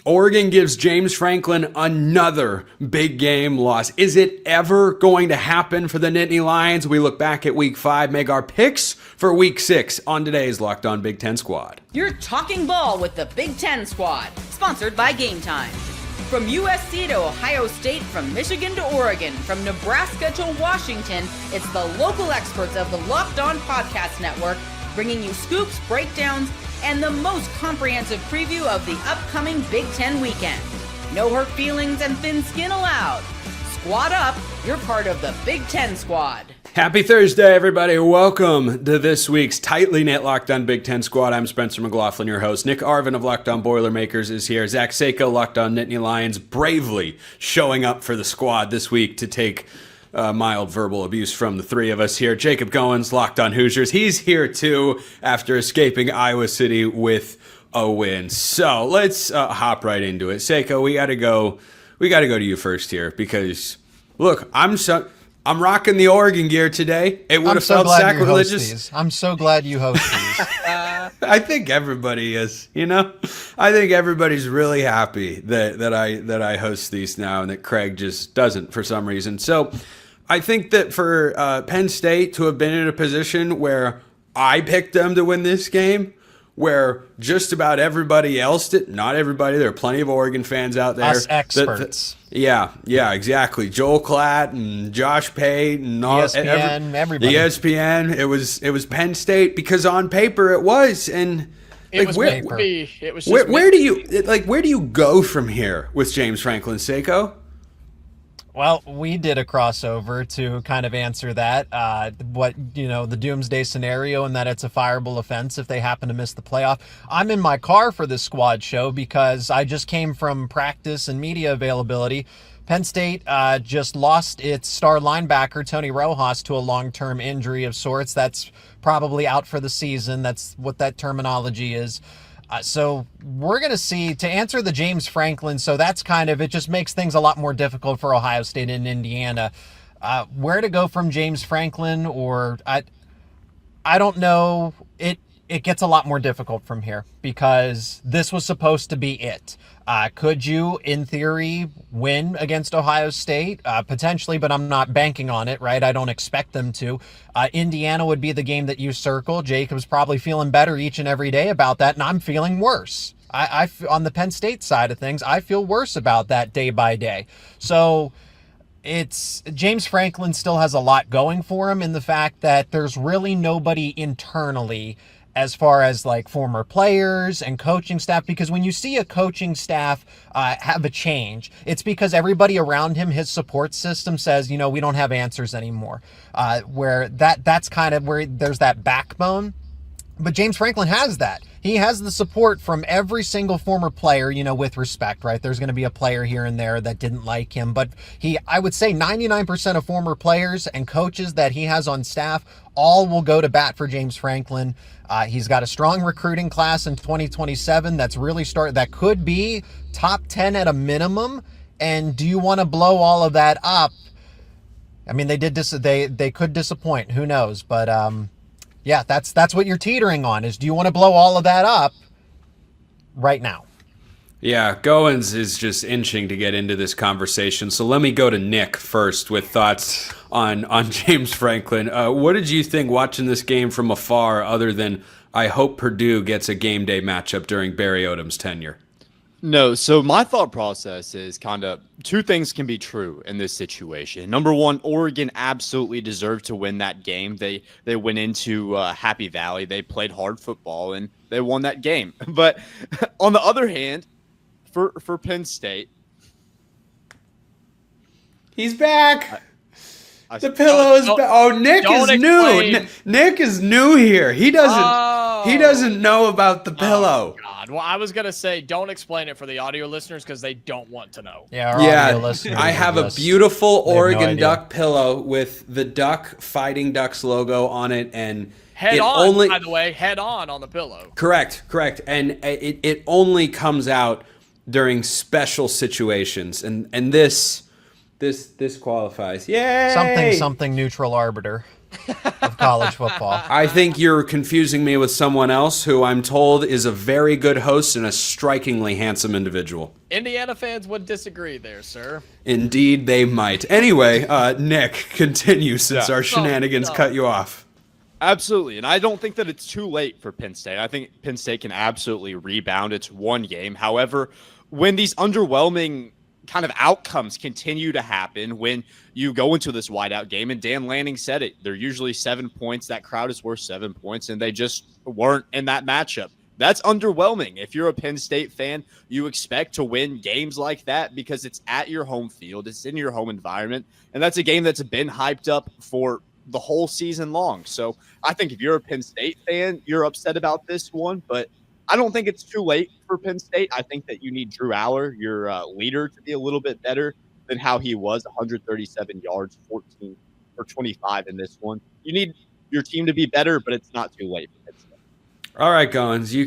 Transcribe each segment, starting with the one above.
Oregon gives James Franklin another big game loss. Is it ever going to happen for the Nittany Lions? We look back at week 5, make our picks for week 6 on today's Locked On Big Ten Squad. You're talking ball with the Big Ten Squad, sponsored by Game Time. From USC to Ohio State, from Michigan to Oregon, from Nebraska to Washington, it's the local experts of the Locked On Podcast Network bringing you scoops, breakdowns, and the most comprehensive preview of the upcoming Big Ten weekend. No hurt feelings and thin skin allowed. Squad up, you're part of the Big Ten Squad. Happy Thursday, everybody. Welcome to this week's tightly knit Locked On Big Ten Squad. I'm Spencer McLaughlin, your host. Nick Arvin of Locked On Boilermakers is here. Zach Sako, Locked On Nittany Lions, bravely showing up for the squad this week to take mild verbal abuse from the three of us here. Jacob Goins, Locked On Hoosiers. He's here too after escaping Iowa City with a win. So let's hop right into it. Sako, we got to go to you first here because look, I'm rocking the Oregon gear today. It would have felt sacrilegious. I'm so glad you host these. I think everybody is, I think everybody's really happy that I host these now and that Craig just doesn't for some reason. So I think that for Penn State to have been in a position where I picked them to win this game, where just about everybody else did, not everybody, there are plenty of Oregon fans out there. Us experts. Yeah, exactly. Joel Klatt and Josh Pate and all ESPN, everybody. The ESPN. It was Penn State because on paper it was, and it was where do you go from here with James Franklin, Sako? Well, we did a crossover to kind of answer that, the doomsday scenario and that it's a fireable offense if they happen to miss the playoff. I'm in my car for this squad show because I just came from practice and media availability. Penn State just lost its star linebacker, Tony Rojas, to a long-term injury of sorts. That's probably out for the season. That's what that terminology is. So we're going to see, to answer the James Franklin, so that's it just makes things a lot more difficult for Ohio State and Indiana. Where to go from James Franklin, or I don't know. It gets a lot more difficult from here because this was supposed to be it. Could you, in theory, win against Ohio State? Potentially, but I'm not banking on it, right? I don't expect them to. Indiana would be the game that you circle. Jacob's probably feeling better each and every day about that, and I'm feeling worse. I on the Penn State side of things, I feel worse about that day by day. So it's James Franklin still has a lot going for him in the fact that there's really nobody internally as far as like former players and coaching staff, because when you see a coaching staff have a change, it's because everybody around him, his support system says, we don't have answers anymore. Where that's kind of where there's that backbone. But James Franklin has that. He has the support from every single former player, with respect, right? There's going to be a player here and there that didn't like him, but I would say 99% of former players and coaches that he has on staff all will go to bat for James Franklin. He's got a strong recruiting class in 2027 that could be top 10 at a minimum. And do you want to blow all of that up? I mean, they could disappoint. Who knows? But yeah, that's what you're teetering on is, do you want to blow all of that up right now? Yeah, Goins is just inching to get into this conversation. So let me go to Nick first with thoughts on James Franklin. What did you think watching this game from afar, other than I hope Purdue gets a game day matchup during Barry Odom's tenure? No, so my thought process is two things can be true in this situation. Number one, Oregon absolutely deserved to win that game. They went into Happy Valley. They played hard football, and they won that game. But on the other hand, for Penn State, he's back. The pillow is back. Oh, Nick is new. Nick is new here. He doesn't know about the pillow. Oh, God. Well, I was going to say, don't explain it for the audio listeners because they don't want to know. Yeah, audio listeners. I have a beautiful Oregon Duck pillow with the Fighting Ducks logo on it, and head on, by the way, head on the pillow. Correct. And it only comes out during special situations, and this qualifies. Yay! Something neutral arbiter. of college football. I think you're confusing me with someone else who I'm told is a very good host and a strikingly handsome individual. Indiana fans would disagree there, sir. Indeed, they might. Anyway, Nick, continue since our shenanigans cut you off. Absolutely. And I don't think that it's too late for Penn State. I think Penn State can absolutely rebound. It's one game. However, when these underwhelming kind of outcomes continue to happen, when you go into this whiteout game, and Dan Lanning said it, they're usually 7 points. That crowd is worth 7 points, and they just weren't in that matchup. That's underwhelming. If you're a Penn State fan, you expect to win games like that because it's at your home field. It's in your home environment. And that's a game that's been hyped up for the whole season long. So I think if you're a Penn State fan, you're upset about this one, but I don't think it's too late for Penn State. I think that you need Drew Aller, your leader, to be a little bit better than how he was, 137 yards, 14 or 25 in this one. You need your team to be better, but it's not too late for Penn State. All right, Goins, you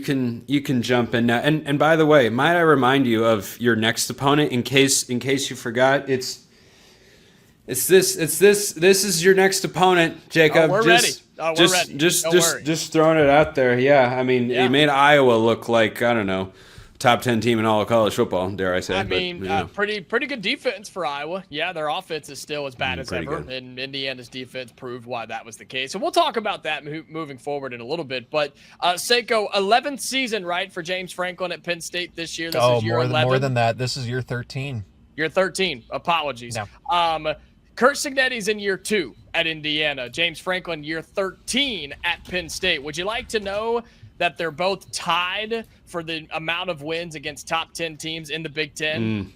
can jump in now. And by the way, might I remind you of your next opponent in case you forgot? This is your next opponent, Jacob. We're ready. We're ready. Just throwing it out there. Yeah, I mean, you made Iowa look like, I don't know, top 10 team in all of college football, dare I say. Pretty good defense for Iowa. Yeah, their offense is still as bad as ever, good. and Indiana's defense proved why that was the case. And we'll talk about that moving forward in a little bit. But Seiko, 11th season, right, for James Franklin at Penn State this year. This is year 11. More than that. This is year 13. Year 13. Apologies. No. Kurt Cignetti's in year 2 at Indiana. James Franklin, year 13 at Penn State. Would you like to know that they're both tied for the amount of wins against top 10 teams in the Big Ten?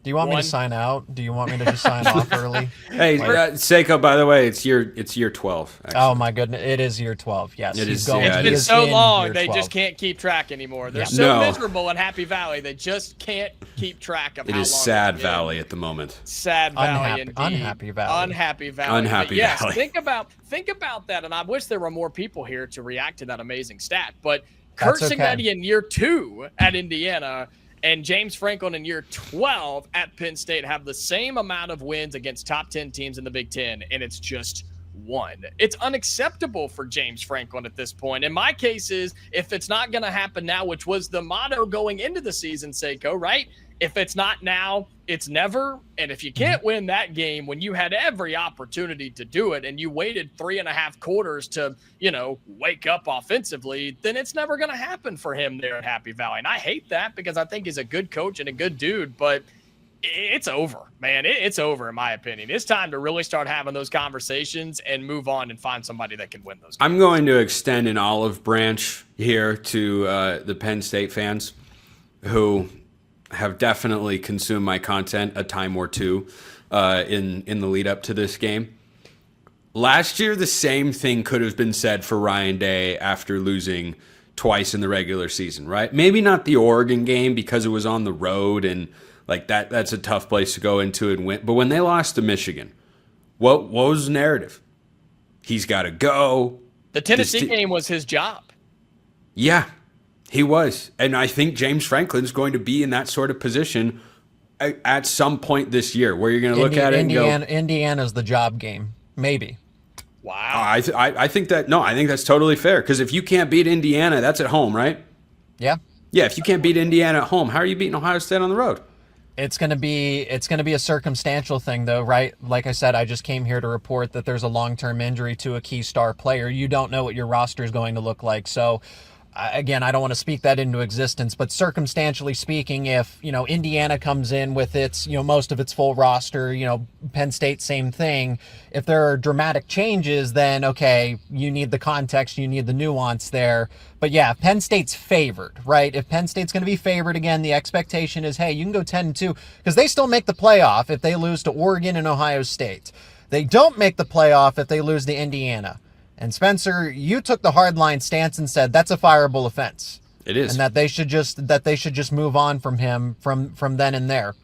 Do you want me to sign out? Do you want me to just sign off early? Hey, Seiko, by the way, it's year 12. Actually. Oh my goodness, it is year 12. Yes, it is. It's been so long they just can't keep track anymore. They're so miserable in Happy Valley they just can't keep track of how long. It is Sad Valley at the moment. Sad Valley indeed. Unhappy Valley. Unhappy Valley. Unhappy Valley. Think about that, and I wish there were more people here to react to that amazing stat. But Kurt Cignetti in year 2 at Indiana and James Franklin in year 12 at Penn State have the same amount of wins against top 10 teams in the Big Ten, and it's just 1. It's unacceptable for James Franklin at this point. In my case is, if it's not going to happen now, which was the motto going into the season, Seiko, right? If it's not now, it's never. And if you can't win that game when you had every opportunity to do it and you waited 3.5 quarters to, wake up offensively, then it's never going to happen for him there at Happy Valley. And I hate that because I think he's a good coach and a good dude, but it's over, man. It's over, in my opinion. It's time to really start having those conversations and move on and find somebody that can win those games. I'm going to extend an olive branch here to the Penn State fans who have definitely consumed my content a time or two in the lead up to this game. Last year, the same thing could have been said for Ryan Day after losing twice in the regular season, right? Maybe not the Oregon game because it was on the road and like that's a tough place to go into and win. But when they lost to Michigan, what was the narrative? He's got to go. The Tennessee game was his job. Yeah. He was. And I think James Franklin's going to be in that sort of position at some point this year where you're going to look at it and go, Indiana's the job game. Maybe. Wow. I think that's totally fair because if you can't beat Indiana, that's at home, right? Yeah. Yeah, if you can't beat Indiana at home, how are you beating Ohio State on the road? It's gonna be a circumstantial thing, though, right? Like I said, I just came here to report that there's a long-term injury to a key star player. You don't know what your roster is going to look like, so again, I don't want to speak that into existence, but circumstantially speaking, if, Indiana comes in with its, most of its full roster, Penn State, same thing. If there are dramatic changes, then, okay, you need the context, you need the nuance there. But yeah, Penn State's favored, right? If Penn State's going to be favored again, the expectation is, hey, you can go 10-2 because they still make the playoff if they lose to Oregon and Ohio State. They don't make the playoff if they lose to Indiana. And Spencer, you took the hardline stance and said that's a fireable offense. It is, and that they should just move on from him from then and there,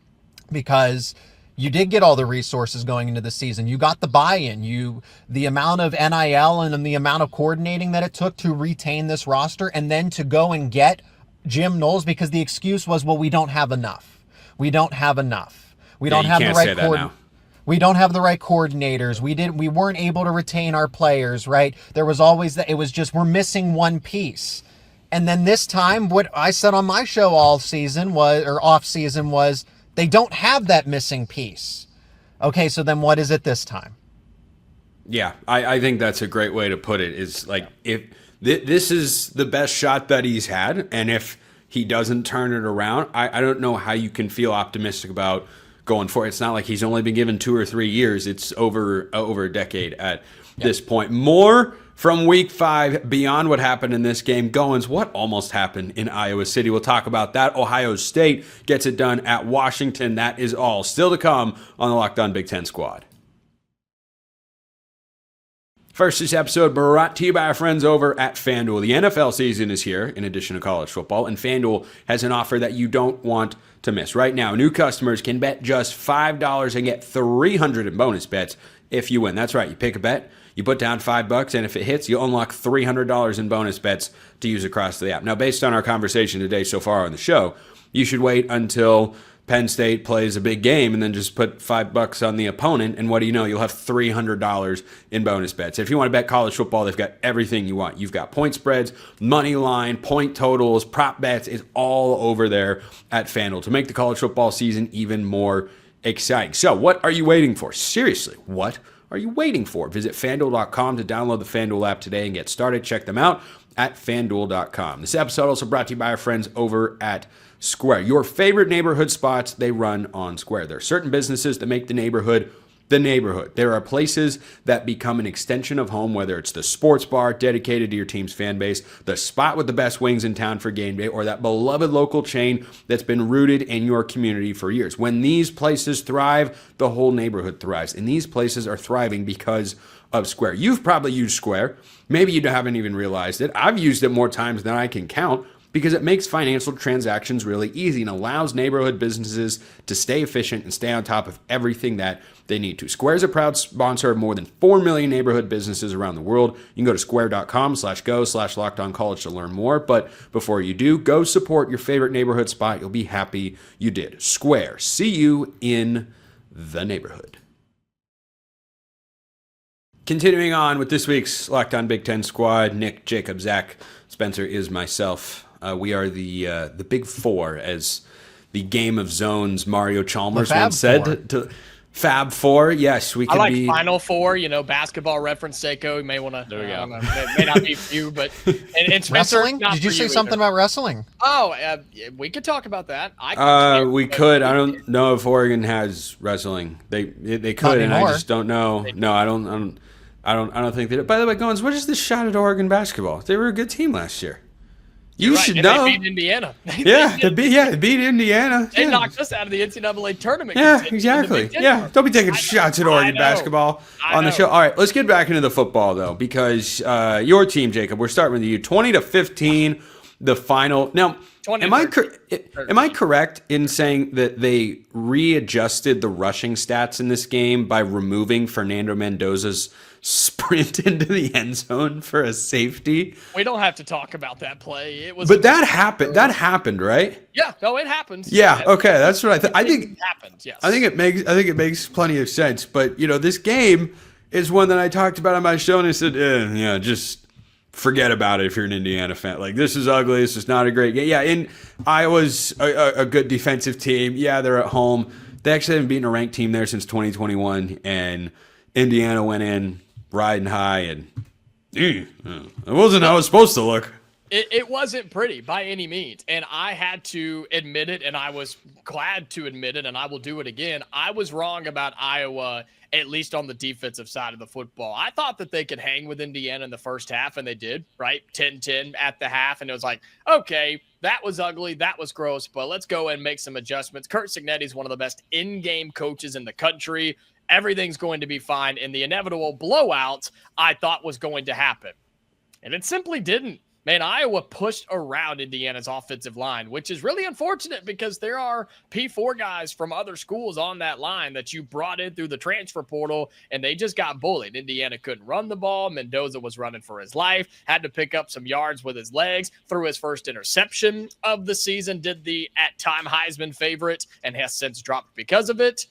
because you did get all the resources going into the season. You got the buy-in, the amount of NIL and the amount of coordinating that it took to retain this roster, and then to go and get Jim Knowles because the excuse was, well, we don't have enough. We don't have enough. We don't have the right coordinator. We don't have the right coordinators. We weren't able to retain our players, right? There was always that. It was just, we're missing one piece. And then this time, what I said on my show all season was, or off season was, they don't have that missing piece. Okay, so then what is it this time? Yeah, I think that's a great way to put it. Is like, if this is the best shot that he's had, and if he doesn't turn it around, I don't know how you can feel optimistic about going forward. It's not like he's only been given 2 or 3 years. It's over a decade at this point. More from week 5 beyond what happened in this game. Goins, what almost happened in Iowa City? We'll talk about that. Ohio State gets it done at Washington. That is all still to come on the Locked On Big Ten Squad. First, this episode brought to you by our friends over at FanDuel. The NFL season is here, in addition to college football, and FanDuel has an offer that you don't want to miss. Right now, new customers can bet just $5 and get $300 in bonus bets if you win. That's right. You pick a bet, you put down $5, and if it hits, you unlock $300 in bonus bets to use across the app. Now, based on our conversation today so far on the show, you should wait until Penn State plays a big game and then just put $5 on the opponent, and what do you know? You'll have $300 in bonus bets. If you want to bet college football, they've got everything you want. You've got point spreads, money line, point totals, prop bets. It's all over there at FanDuel to make the college football season even more exciting. So what are you waiting for? Seriously, what are you waiting for? Visit FanDuel.com to download the FanDuel app today and get started. Check them out at FanDuel.com. This episode also brought to you by our friends over at Square. Your favorite neighborhood spots, they run on Square. There are certain businesses that make the neighborhood the neighborhood. There are places that become an extension of home, whether it's the sports bar dedicated to your team's fan base, the spot with the best wings in town for game day, or that beloved local chain that's been rooted in your community for years. When these places thrive, the whole neighborhood thrives. And these places are thriving because of Square. You've probably used Square. Maybe you haven't even realized it. I've used it more times than I can count, because it makes financial transactions really easy and allows neighborhood businesses to stay efficient and stay on top of everything that they need to. Square is a proud sponsor of more than 4 million neighborhood businesses around the world. You can go to square.com/go/lockedoncollege to learn more. But before you do, go support your favorite neighborhood spot. You'll be happy you did. Square. See you in the neighborhood. Continuing on with this week's Locked On Big Ten Squad, Nick, Jacob, Zach, Spencer is myself. We are the Big Four, as the Game of Zones Mario Chalmers once said. To Fab Four, yes, we could be. Final Four, basketball reference, Seiko. You may want to. There we go. It may not be for you, but and Spencer, wrestling. Did you say something about wrestling? Oh, we could talk about that. We could. I don't know if Oregon has wrestling. They could, and I just don't know. No, I don't think they do. By the way, Goins, what is the shot at Oregon basketball? They were a good team last year. You should know. They beat Indiana. They beat Indiana. They knocked us out of the NCAA tournament. Yeah, exactly. Yeah, don't be taking shots at Oregon basketball on the show. All right, let's get back into the football, though, because your team, Jacob, we're starting with you. 20-15, the final. Now, am I correct in saying that they readjusted the rushing stats in this game by removing Fernando Mendoza's sprint into the end zone for a safety? We don't have to talk about that play. It was, but that happened. That happened, right? Yeah. No, it happens. Yeah. Okay, that's what I think. It happens. Yes. I think it makes plenty of sense. But this game is one that I talked about on my show, and I said, just forget about it if you're an Indiana fan. Like, this is ugly. This is not a great game. Yeah. And Iowa's a good defensive team. Yeah, they're at home. They actually haven't beaten a ranked team there since 2021, and Indiana went in riding high, and it wasn't how it was supposed to look. It wasn't pretty by any means, and I had to admit it, and I was glad to admit it, and I will do it again. I was wrong about Iowa, at least on the defensive side of the football. I thought that they could hang with Indiana in the first half, and they did, right? 10-10 at the half, and it was like, okay, that was ugly, that was gross, but let's go and make some adjustments. Curt Cignetti is one of the best in-game coaches in the country. Everything's going to be fine, and the inevitable blowout I thought was going to happen. And it simply didn't. Man, Iowa pushed around Indiana's offensive line, which is really unfortunate because there are P4 guys from other schools on that line that you brought in through the transfer portal, and they just got bullied. Indiana couldn't run the ball. Mendoza was running for his life, had to pick up some yards with his legs, threw his first interception of the season, did the at-time Heisman favorite, and has since dropped because of it.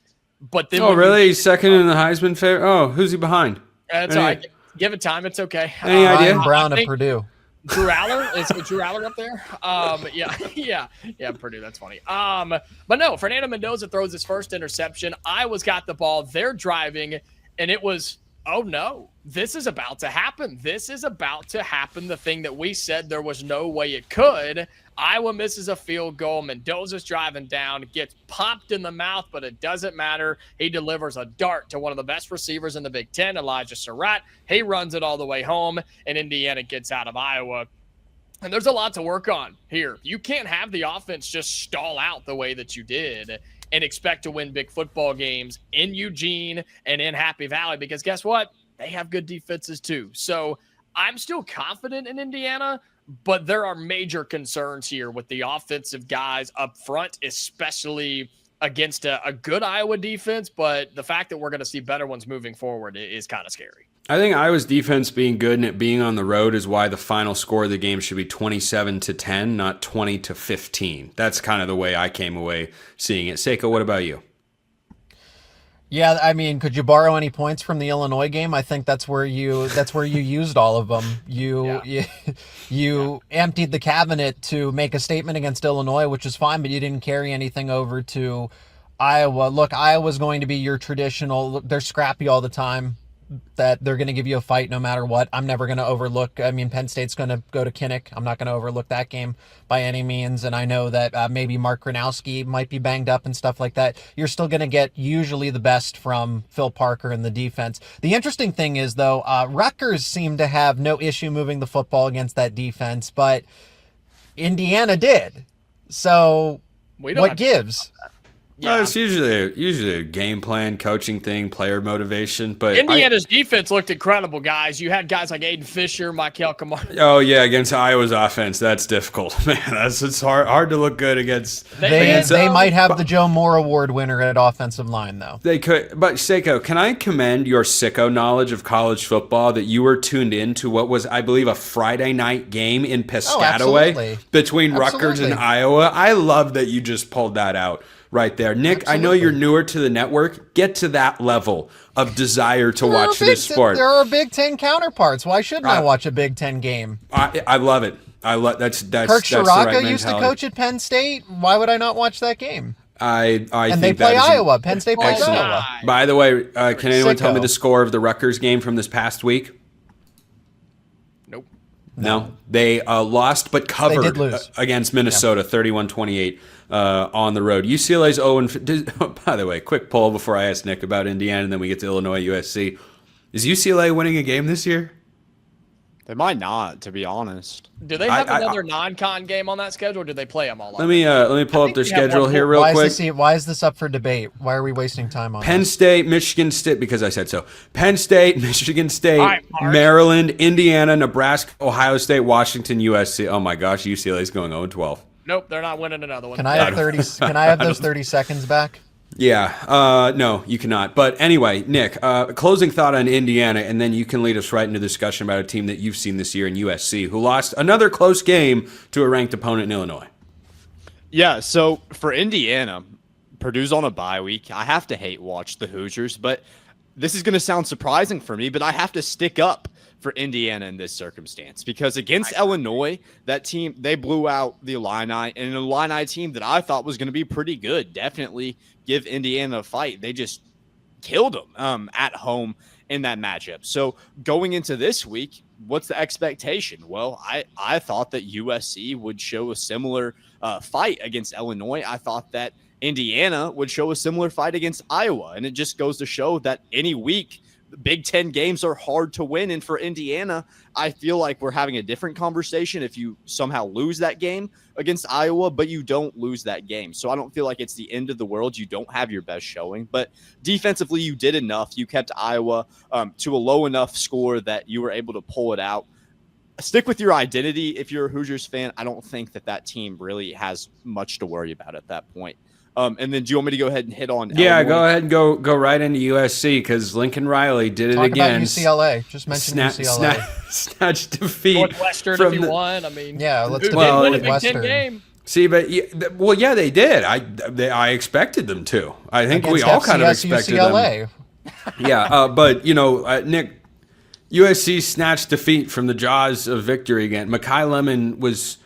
But then Oh, really? He's second in the Heisman favorite? Oh, who's he behind? That's all right. Give it time. It's okay. Any idea? Ryan Brown of Purdue. Drew Aller? Is Drew Aller up there? Yeah, Purdue. That's funny. But no, Fernando Mendoza throws his first interception. Iowa's got the ball. They're driving, and it was, oh no, this is about to happen. This is about to happen. The thing that we said there was no way it could. Iowa misses a field goal. Mendoza's driving down, gets popped in the mouth, but it doesn't matter. He delivers a dart to one of the best receivers in the Big Ten, Elijah Surratt. He runs it all the way home, and Indiana gets out of Iowa. And there's a lot to work on here. You can't have the offense just stall out the way that you did and expect to win big football games in Eugene and in Happy Valley, because guess what? They have good defenses too. So I'm still confident in Indiana, but there are major concerns here with the offensive guys up front, especially against a good Iowa defense. But the fact that we're going to see better ones moving forward is kind of scary. I think Iowa's defense being good and it being on the road is why the final score of the game should be 27-10, not 20-15. That's kind of the way I came away seeing it. Seiko, what about you? Yeah, I mean, could you borrow any points from the Illinois game? I think that's where you used all of them. You emptied the cabinet to make a statement against Illinois, which is fine, but you didn't carry anything over to Iowa. Look, Iowa's going to be your traditional. They're scrappy all the time. That they're going to give you a fight no matter what. I'm never going to overlook. I mean, Penn State's going to go to Kinnick. I'm not going to overlook that game by any means. And I know that maybe Mark Gronowski might be banged up and stuff like that. You're still going to get usually the best from Phil Parker and the defense. The interesting thing is, though, Rutgers seemed to have no issue moving the football against that defense, but Indiana did. So what gives? Yeah. It's usually a game plan, coaching thing, player motivation. But Indiana's defense looked incredible, guys. You had guys like Aiden Fisher, Michael Kamara. Oh yeah, against Iowa's offense, that's difficult, man. It's hard to look good against. They might have the Joe Moore Award winner at offensive line, though. They could, but Seiko, can I commend your sicko knowledge of college football that you were tuned in to what was, I believe, a Friday night game in Piscataway between Rutgers and Iowa. I love that you just pulled that out. Right there. Nick, absolutely. I know you're newer to the network. Get to that level of desire to watch this sport. There are Big Ten counterparts. Why shouldn't I watch a Big Ten game? I love it. That's Kirk Ciarrocca used to coach at Penn State. Why would I not watch that game? I and think they play Iowa. Penn State plays Iowa. By the way, can anyone tell me the score of the Rutgers game from this past week? Nope. No. They lost but covered they did lose. Against Minnesota, 31-28. On the road. UCLA's 0-5. By the way, quick poll before I ask Nick about Indiana, and then we get to Illinois, USC. Is UCLA winning a game this year? They might not, to be honest. Do they have another non-con game on that schedule, or do they play them all? Let me pull up their schedule here real quick. Why is this up for debate? Why are we wasting time on Penn State, Michigan State, because I said so. Penn State, Michigan State, Maryland, Indiana, Nebraska, Ohio State, Washington, USC. Oh my gosh, UCLA's going 0-12. Nope, they're not winning another one. Can I have 30? Can I have those 30 seconds back? Yeah. No, you cannot. But anyway, Nick, closing thought on Indiana, and then you can lead us right into discussion about a team that you've seen this year in USC, who lost another close game to a ranked opponent in Illinois. Yeah. So for Indiana, Purdue's on a bye week. I have to hate watch the Hoosiers, but this is going to sound surprising for me, but I have to stick up for Indiana in this circumstance, because against Illinois, that team, they blew out the Illini, and an Illini team that I thought was going to be pretty good. Definitely give Indiana a fight. They just killed them at home in that matchup. So going into this week, what's the expectation? Well, I thought that USC would show a similar fight against Illinois. I thought that Indiana would show a similar fight against Iowa, and it just goes to show that any week, Big Ten games are hard to win. And for Indiana, I feel like we're having a different conversation if you somehow lose that game against Iowa, but you don't lose that game. So I don't feel like it's the end of the world. You don't have your best showing, but defensively you did enough. You kept Iowa to a low enough score that you were able to pull it out. Stick with your identity. If you're a Hoosiers fan, I don't think that team really has much to worry about at that point. And then do you want me to go ahead and hit on Illinois? Go ahead and go right into USC, because Lincoln Riley did it again. About UCLA. Just mention UCLA. Snatched defeat. Northwestern, if you want. I mean, yeah, let's win a Big Ten game. See, but yeah, they did. I expected them to. I think we all kind of expected UCLA. them. Yeah, but Nick, USC snatched defeat from the jaws of victory again. Mekhi Lemon was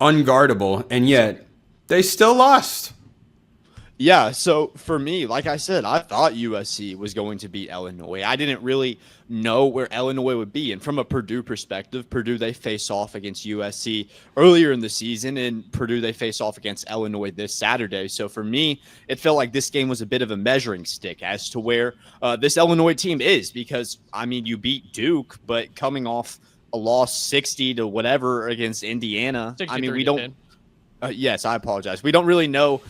unguardable, and yet they still lost. Yeah, so for me, like I said, I thought USC was going to beat Illinois. I didn't really know where Illinois would be. And from a Purdue perspective, Purdue, they face off against USC earlier in the season, and Purdue, they face off against Illinois this Saturday. So for me, it felt like this game was a bit of a measuring stick as to where this Illinois team is, because, I mean, you beat Duke, but coming off a loss 60 to whatever against Indiana, I mean, we don't yes, I apologize. We don't really know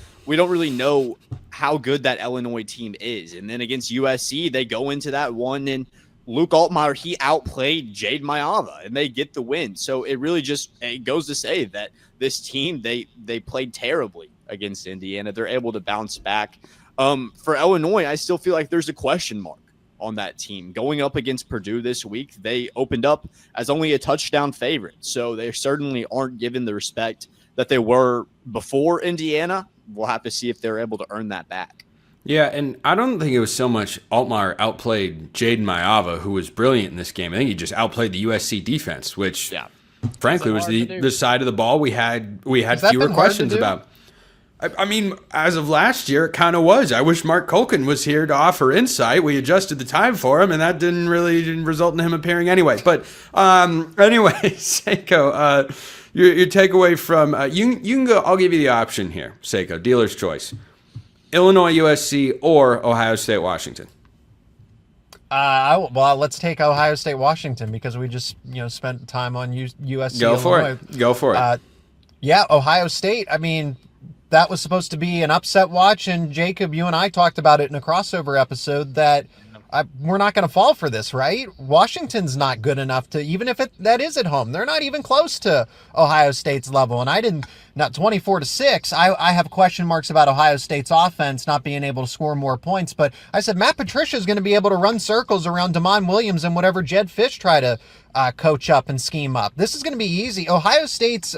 how good that Illinois team is. And then against USC, they go into that one, and Luke Altmaier, he outplayed Jade Mayava, and they get the win. So it really it goes to say that this team, they played terribly against Indiana. They're able to bounce back. For Illinois, I still feel like there's a question mark on that team. Going up against Purdue this week, they opened up as only a touchdown favorite. So they certainly aren't given the respect that they were before Indiana. We'll have to see if they're able to earn that back. Yeah, and I don't think it was so much Altmaier outplayed Jaden Mayava, who was brilliant in this game. I think he just outplayed the USC defense, which, frankly, was the side of the ball we had fewer questions about. I mean, as of last year, it kind of was. I wish Mark Culkin was here to offer insight. We adjusted the time for him, and that didn't result in him appearing anyway. But anyway, Seiko, your takeaway from you can go. I'll give you the option here, Seiko. Dealer's choice: Illinois, USC, or Ohio State, Washington. Well, let's take Ohio State, Washington, because we just spent time on USC. Go for Illinois. it. Go for it. Yeah, Ohio State. I mean, that was supposed to be an upset watch, and Jacob, you and I talked about it in a crossover episode that we're not going to fall for this, right? Washington's not good enough to, even if that is at home, they're not even close to Ohio State's level. And not 24-6. I have question marks about Ohio State's offense not being able to score more points. But I said Matt Patricia is going to be able to run circles around Damon Williams and whatever Jed Fish try to coach up and scheme up. This is going to be easy. Ohio State's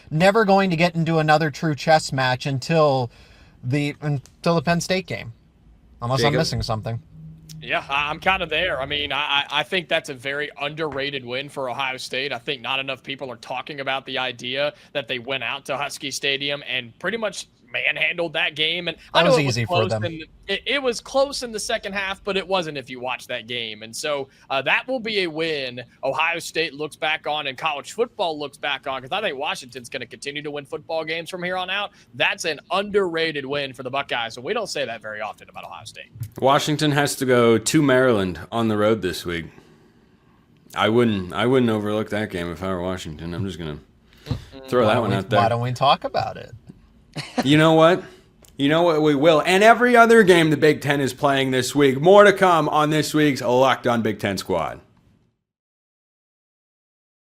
never going to get into another true chess match until the Penn State game, unless Jacob. I'm missing something. Yeah, I'm kind of there. I mean, I think that's a very underrated win for Ohio State. I think not enough people are talking about the idea that they went out to Husky Stadium and pretty much manhandled that game. And I know it was easy for them. It was close in the second half, but it wasn't if you watch that game. And so that will be a win Ohio State looks back on and college football looks back on, because I think Washington's going to continue to win football games from here on out. That's an underrated win for the Buckeyes. So we don't say that very often about Ohio State. Washington has to go to Maryland on the road this week. I wouldn't overlook that game if I were Washington. I'm just going to throw that one out there. Why don't we talk about it? You know what? We will. And every other game the Big Ten is playing this week. More to come on this week's Locked On Big Ten Squad.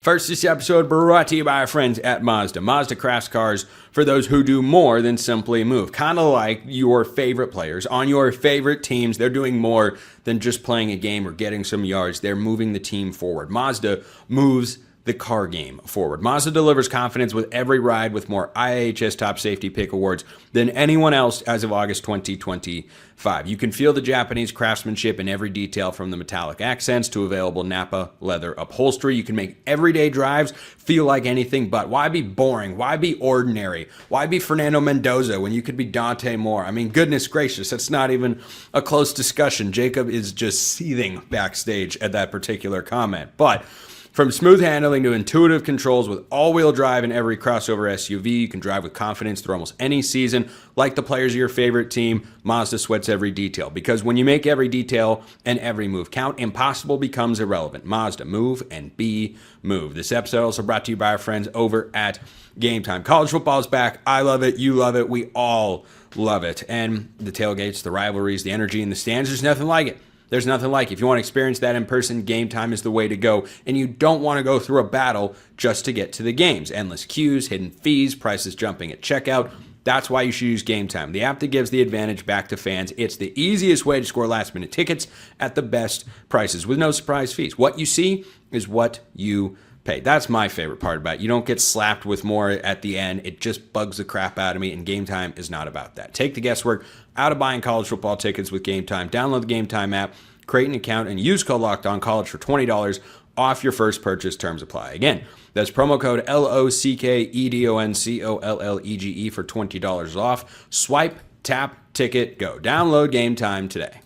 First, this episode brought to you by our friends at Mazda. Mazda crafts cars for those who do more than simply move. Kind of like your favorite players on your favorite teams. They're doing more than just playing a game or getting some yards. They're moving the team forward. Mazda moves the car game forward. Mazda delivers confidence with every ride, with more IIHS Top Safety Pick awards than anyone else as of August 2025. You can feel the Japanese craftsmanship in every detail, from the metallic accents to available Nappa leather upholstery. You can make everyday drives feel like anything but. Why be boring? Why be ordinary? Why be Fernando Mendoza when you could be Dante Moore? I mean, goodness gracious, that's not even a close discussion. Jacob is just seething backstage at that particular comment. But from smooth handling to intuitive controls, with all-wheel drive in every crossover SUV, you can drive with confidence through almost any season. Like the players of your favorite team, Mazda sweats every detail. Because when you make every detail and every move count, impossible becomes irrelevant. Mazda, move and be moved. This episode also brought to you by our friends over at Game Time. College football is back. I love it. You love it. We all love it. And the tailgates, the rivalries, the energy in the stands, there's nothing like it. There's nothing like it. If you want to experience that in person, Game Time is the way to go. And you don't want to go through a battle just to get to the games. Endless queues, hidden fees, prices jumping at checkout. That's why you should use Game Time, the app that gives the advantage back to fans. It's the easiest way to score last-minute tickets at the best prices with no surprise fees. What you see is what you pay. That's my favorite part about it. You don't get slapped with more at the end. It just bugs the crap out of me, and Game Time is not about that. Take the guesswork out of buying college football tickets with Game Time. Download the Game Time app, create an account, and use code LOCKEDONCollege for $20 off your first purchase. Terms apply. Again, that's promo code LOCKEDONCOLLEGE for $20 off. Swipe, tap, ticket, go. Download Game Time today.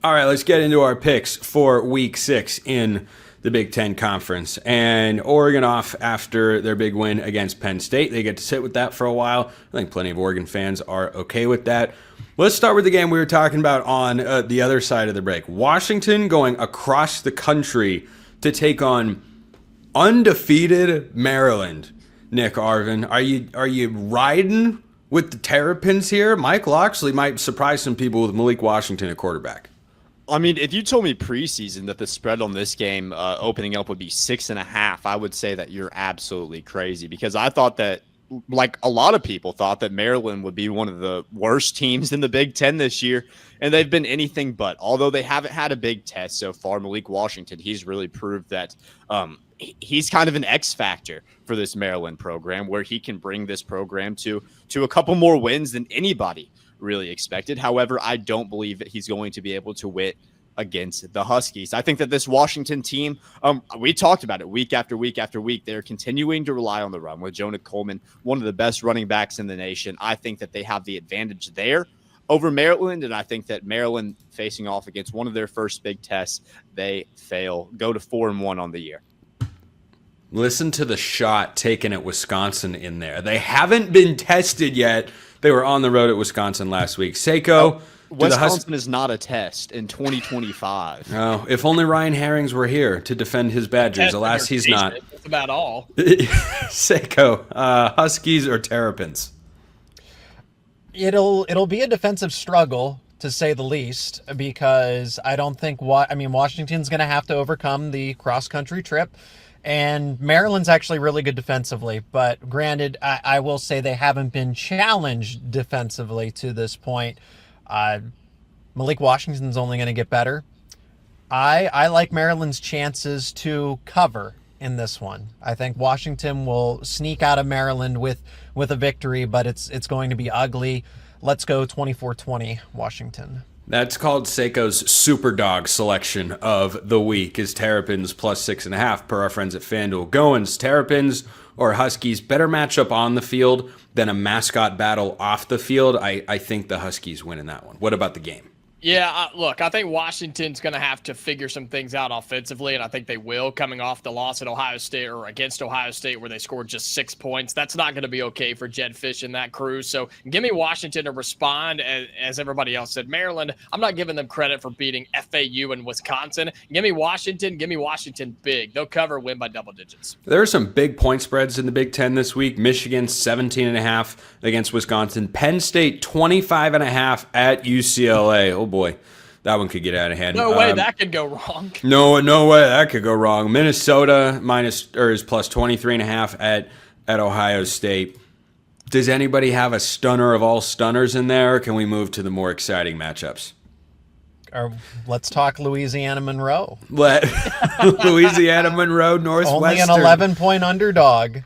All right, let's get into our picks for Week 6 in the Big Ten Conference. And Oregon off after their big win against Penn State. They get to sit with that for a while. I think plenty of Oregon fans are okay with that. Let's start with the game we were talking about on the other side of the break. Washington going across the country to take on undefeated Maryland. Nick Arvin, are you riding with the Terrapins here? Mike Loxley might surprise some people with Malik Washington at quarterback. I mean, if you told me preseason that the spread on this game opening up would be 6.5, I would say that you're absolutely crazy, because I thought that, like a lot of people thought, that Maryland would be one of the worst teams in the Big Ten this year, and they've been anything but. Although they haven't had a big test so far, Malik Washington, he's really proved that he's kind of an X factor for this Maryland program, where he can bring this program to a couple more wins than anybody really expected. However, I don't believe that he's going to be able to win against the Huskies. I think that this Washington team, we talked about it week after week after week, they're continuing to rely on the run with Jonah Coleman, one of the best running backs in the nation. I think that they have the advantage there over Maryland, and I think that Maryland, facing off against one of their first big tests, they fail, go to 4-1 on the year. Listen to the shot taken at Wisconsin in there. They haven't been tested yet. They were on the road at Wisconsin last week. Seiko, Wisconsin is not a test in 2025. Oh, if only Ryan Herrings were here to defend his Badgers. Alas, he's not. That's about all. Seiko, Huskies or Terrapins? It'll be a defensive struggle, to say the least, because I don't think Washington's going to have to overcome the cross-country trip. And Maryland's actually really good defensively, but granted, I will say they haven't been challenged defensively to this point. Malik Washington's only going to get better. I like Maryland's chances to cover in this one. I think Washington will sneak out of Maryland with a victory, but it's going to be ugly. Let's go 24-20 Washington. That's called Seiko's Superdog selection of the week, is Terrapins plus 6.5 per our friends at FanDuel. Goins, Terrapins or Huskies, better matchup on the field than a mascot battle off the field. I think the Huskies win in that one. What about the game? Yeah, look, I think Washington's going to have to figure some things out offensively, and I think they will, coming off the loss at Ohio State or against Ohio State where they scored just 6 points. That's not going to be okay for Jed Fish and that crew. So give me Washington to respond. As everybody else said, Maryland, I'm not giving them credit for beating FAU and Wisconsin. Give me Washington big. They'll cover, win by double digits. There are some big point spreads in the Big Ten this week. Michigan 17.5 against Wisconsin. Penn State 25.5 at UCLA. Oh boy, that one could get out of hand. No way that could go wrong. No way that could go wrong. Minnesota is plus 23.5 at Ohio State. Does anybody have a stunner of all stunners in there, or can we move to the more exciting matchups? Let's talk Louisiana Monroe. Louisiana Monroe, Northwestern. Only an 11-point underdog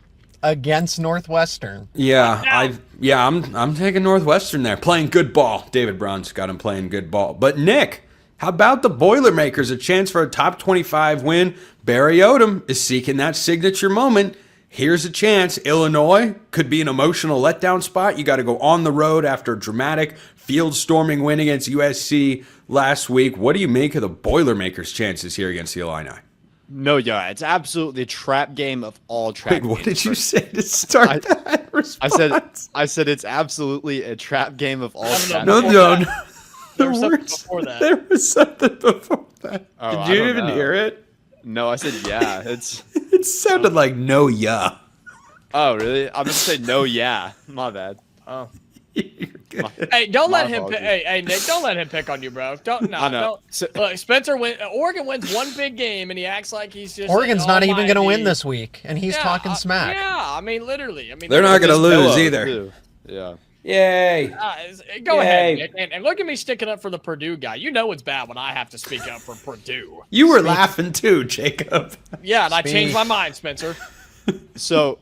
against Northwestern. Yeah, I'm taking Northwestern there. Playing good ball. David Brown's got him playing good ball. But Nick, how about the Boilermakers? A chance for a top 25 win. Barry Odom is seeking that signature moment. Here's a chance. Illinois could be an emotional letdown spot. You got to go on the road after a dramatic field storming win against USC last week. What do you make of the Boilermakers' chances here against the Illini? No, yeah, it's absolutely a trap game of all trap games. Wait, what did you say to start that response? I said it's absolutely a trap game of all trap. No. There was something before that. There was something before that. Oh, Did you even hear it? No, I said yeah. It sounded like no, yeah. Oh, really? I'm gonna say no, yeah. My bad. Oh. Hey, don't let him. Hey, Nick, don't let him pick on you, bro. Don't. Look, Spencer Oregon wins one big game, and he acts like he's just. Oregon's not even going to win this week, and he's talking smack. Yeah, I mean, literally. I mean, they're not going to lose either. Yeah. Yay. Go Yay. ahead, Nick, and look at me sticking up for the Purdue guy. You know it's bad when I have to speak up for Purdue. You were laughing too, Jacob. Yeah, and I changed my mind, Spencer. So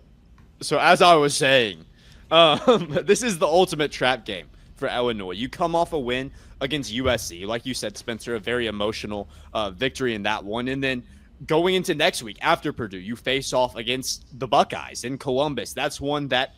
as I was saying, this is the ultimate trap game for Illinois. You come off a win against USC, like you said, Spencer, a very emotional victory in that one, and then going into next week after Purdue, you face off against the Buckeyes in Columbus. That's one that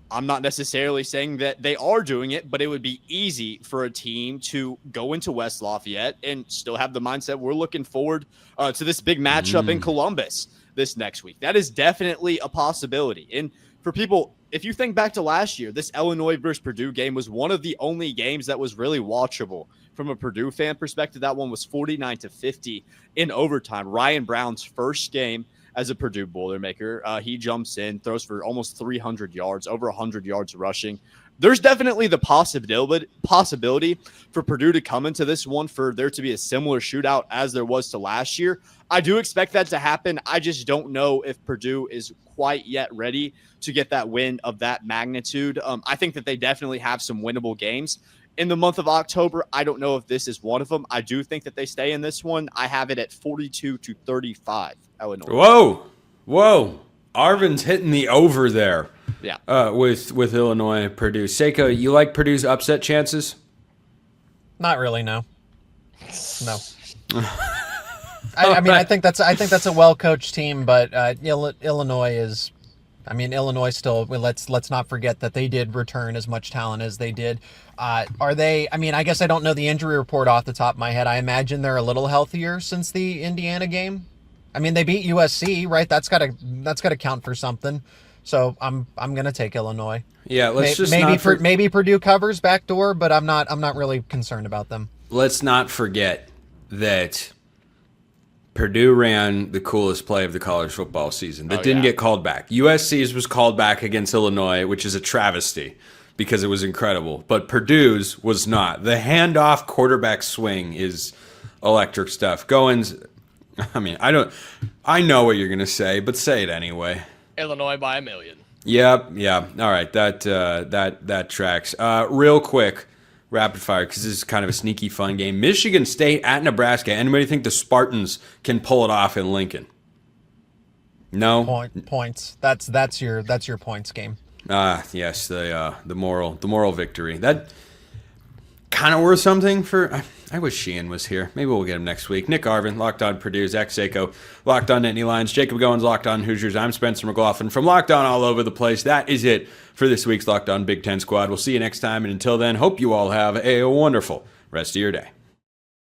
I'm not necessarily saying that they are doing it, but it would be easy for a team to go into West Lafayette and still have the mindset we're looking forward to this big matchup in Columbus this next week. That is definitely a possibility. And for people, if you think back to last year, this Illinois versus Purdue game was one of the only games that was really watchable from a Purdue fan perspective. That one was 49-50 in overtime. Ryan Brown's first game as a Purdue Boilermaker. He jumps in, throws for almost 300 yards, over 100 yards rushing. There's definitely the possibility for Purdue to come into this one, for there to be a similar shootout as there was to last year. I do expect that to happen. I just don't know if Purdue is quite yet ready to get that win of that magnitude. I think that they definitely have some winnable games in the month of October. I don't know if this is one of them. I do think that they stay in this one. I have it at 42-35, Illinois. Whoa. Arvin's hitting the over there. Yeah. With Illinois, Purdue. Seiko, you like Purdue's upset chances? Not really, no. No. I mean, I think that's a well-coached team, but Illinois is. I mean, Illinois still. Let's not forget that they did return as much talent as they did. Are they? I mean, I guess I don't know the injury report off the top of my head. I imagine they're a little healthier since the Indiana game. I mean, they beat USC, right? That's gotta count for something. So I'm gonna take Illinois. Yeah, maybe Purdue covers backdoor, but I'm not really concerned about them. Let's not forget that Purdue ran the coolest play of the college football season that didn't get called back. USC's was called back against Illinois, which is a travesty because it was incredible. But Purdue's was not. The handoff quarterback swing is electric stuff. Goins, I mean, I know what you're going to say, but say it anyway. Illinois by 1 million. Yep, yeah. All right, that tracks. Real quick, rapid fire, because this is kind of a sneaky fun game. Michigan State at Nebraska. Anybody think the Spartans can pull it off in Lincoln? No? Points. That's your points game. Yes, the moral victory. That kind of worth something for. I wish Sheehan was here. Maybe we'll get him next week. Nick Arvin, Locked On Purdue. Zach Seiko, Locked On Nittany Lions. Jacob Goins, Locked On Hoosiers. I'm Spencer McLaughlin from Locked On All Over the Place. That is it for this week's Locked On Big Ten Squad. We'll see you next time, and until then, hope you all have a wonderful rest of your day.